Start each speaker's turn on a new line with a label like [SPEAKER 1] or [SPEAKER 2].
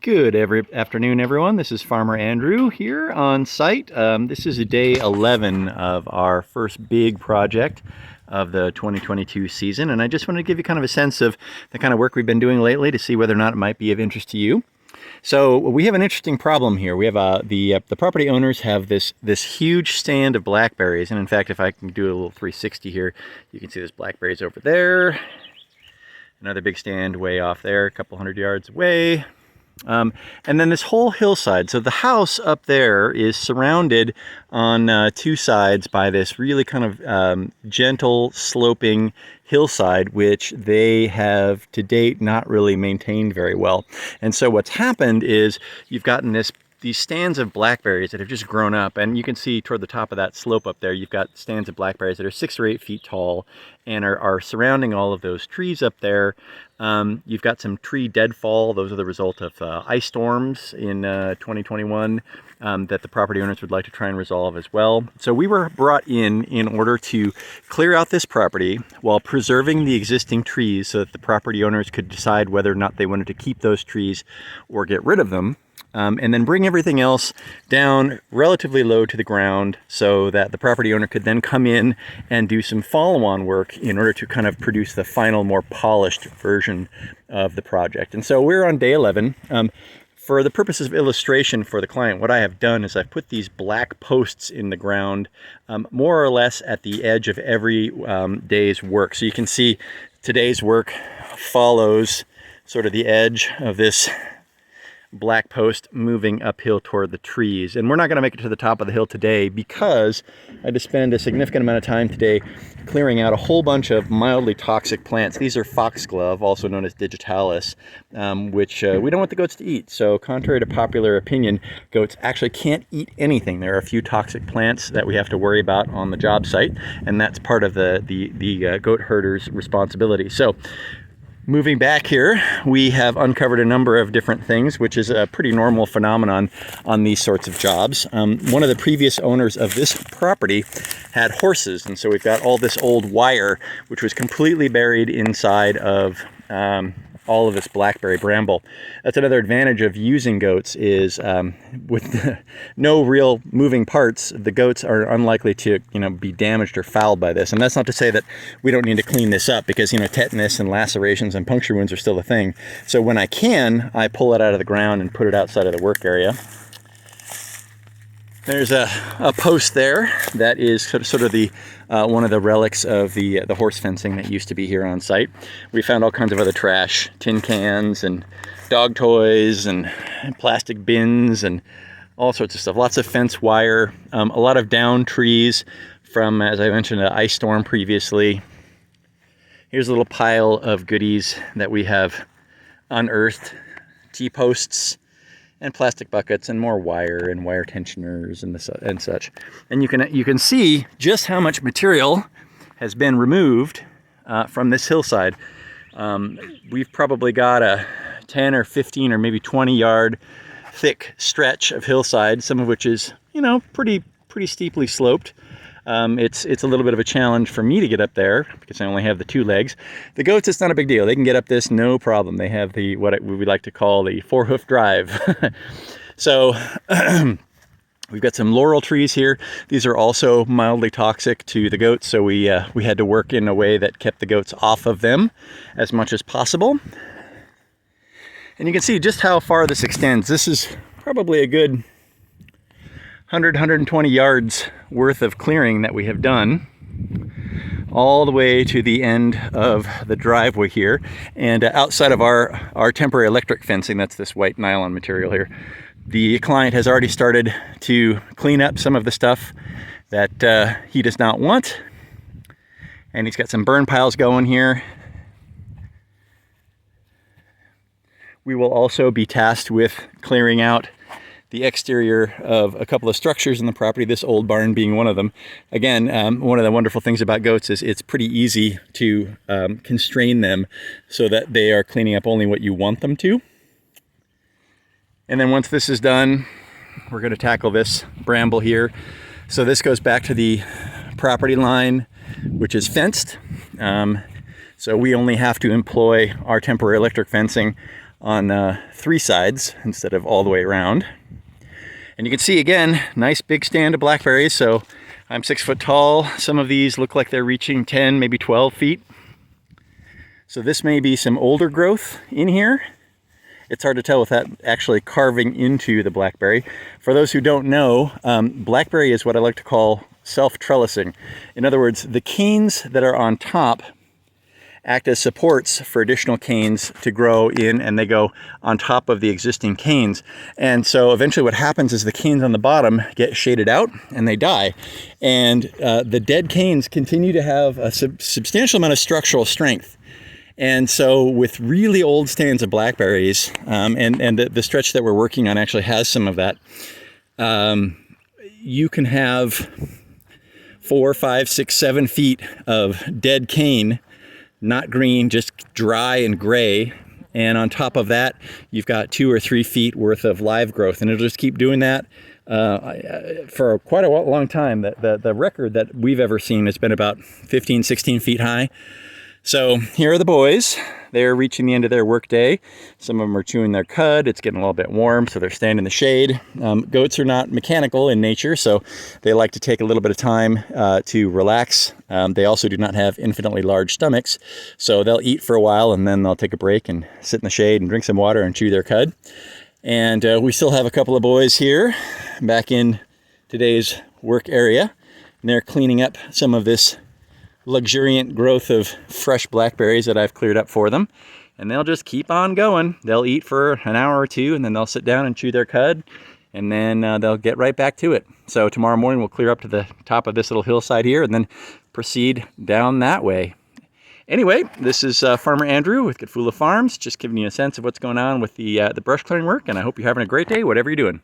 [SPEAKER 1] Good afternoon, everyone. This is Farmer Andrew here on site. This is day 11 of our first big project of the 2022 season, and I just wanted to give you kind of a sense of the kind of work we've been doing lately to see whether or not it might be of interest to you. So we have an interesting problem here. We have the property owners have this huge stand of blackberries, and in fact, if I can do a little 360 here, you can see there's blackberries over there. Another big stand way off there, a couple hundred yards away. And then this whole hillside. So the house up there is surrounded on two sides by this really kind of gentle sloping hillside, which they have to date not really maintained very well. And so what's happened is you've gotten these stands of blackberries that have just grown up, and you can see toward the top of that slope up there, you've got stands of blackberries that are 6 or 8 feet tall and are surrounding all of those trees up there. You've got some tree deadfall. Those are the result of ice storms in 2021 that the property owners would like to try and resolve as well. So we were brought in order to clear out this property while preserving the existing trees so that the property owners could decide whether or not they wanted to keep those trees or get rid of them. And then bring everything else down relatively low to the ground so that the property owner could then come in and do some follow-on work in order to kind of produce the final, more polished version of the project. And so we're on day 11. For the purposes of illustration for the client, what I have done is I've put these black posts in the ground more or less at the edge of every day's work. So you can see today's work follows sort of the edge of this black post moving uphill toward the trees. And we're not going to make it to the top of the hill today because I had to spend a significant amount of time today clearing out a whole bunch of mildly toxic plants. These are foxglove, also known as digitalis, which we don't want the goats to eat. So contrary to popular opinion, goats actually can't eat anything. There are a few toxic plants that we have to worry about on the job site, and that's part of the goat herder's responsibility. So moving back here, we have uncovered a number of different things, which is a pretty normal phenomenon on these sorts of jobs. One of the previous owners of this property had horses, and so we've got all this old wire, which was completely buried inside of all of this blackberry bramble. That's another advantage of using goats is with no real moving parts, the goats are unlikely to be damaged or fouled by this. And that's not to say that we don't need to clean this up because tetanus and lacerations and puncture wounds are still a thing. So when I can, I pull it out of the ground and put it outside of the work area. There's a post there that is sort of the one of the relics of the horse fencing that used to be here on site. We found all kinds of other trash, tin cans and dog toys and plastic bins and all sorts of stuff. Lots of fence wire, a lot of downed trees from, as I mentioned, an ice storm previously. Here's a little pile of goodies that we have unearthed. T-posts and plastic buckets and more wire and wire tensioners and such. And you can see just how much material has been removed from this hillside. We've probably got a 10 or 15 or maybe 20 yard thick stretch of hillside, some of which is pretty steeply sloped. It's a little bit of a challenge for me to get up there because I only have the 2 legs. The goats, it's not a big deal. They can get up this no problem. They have what we like to call the 4-hoof drive. So we've got some laurel trees here. These are also mildly toxic to the goats, so we had to work in a way that kept the goats off of them as much as possible. And you can see just how far this extends. This is probably a good 120 yards worth of clearing that we have done all the way to the end of the driveway here. And outside of our temporary electric fencing, that's this white nylon material here, the client has already started to clean up some of the stuff that he does not want. And he's got some burn piles going here. We will also be tasked with clearing out the exterior of a couple of structures in the property, this old barn being one of them. Again, one of the wonderful things about goats is it's pretty easy to constrain them so that they are cleaning up only what you want them to. And then once this is done, we're going to tackle this bramble here. So this goes back to the property line, which is fenced. So we only have to employ our temporary electric fencing on 3 sides instead of all the way around. And you can see again, nice big stand of blackberries. So I'm 6 foot tall. Some of these look like they're reaching 10, maybe 12 feet. So this may be some older growth in here. It's hard to tell with that actually carving into the blackberry. For those who don't know, blackberry is what I like to call self-trellising. In other words, the canes that are on top act as supports for additional canes to grow in, and they go on top of the existing canes. And so eventually what happens is the canes on the bottom get shaded out and they die. And the dead canes continue to have a substantial amount of structural strength. And so with really old stands of blackberries, and the stretch that we're working on actually has some of that, you can have 4, 5, 6, 7 feet of dead cane, not green, just dry and gray. And on top of that, you've got 2 or 3 feet worth of live growth. And it'll just keep doing that for quite a long time. The record that we've ever seen has been about 15, 16 feet high. So here are the boys. They're reaching the end of their work day. Some of them are chewing their cud. It's getting a little bit warm, so they're staying in the shade. Goats are not mechanical in nature, so they like to take a little bit of time to relax. They also do not have infinitely large stomachs, so they'll eat for a while and then they'll take a break and sit in the shade and drink some water and chew their cud. And we still have a couple of boys here back in today's work area, and they're cleaning up some of this luxuriant growth of fresh blackberries that I've cleared up for them. And they'll just keep on going. They'll eat for an hour or two and then they'll sit down and chew their cud, and then they'll get right back to it. So tomorrow morning we'll clear up to the top of this little hillside here and then proceed down that way. Anyway, this is Farmer Andrew with Getfula Farms, just giving you a sense of what's going on with the brush clearing work, and I hope you're having a great day, whatever you're doing.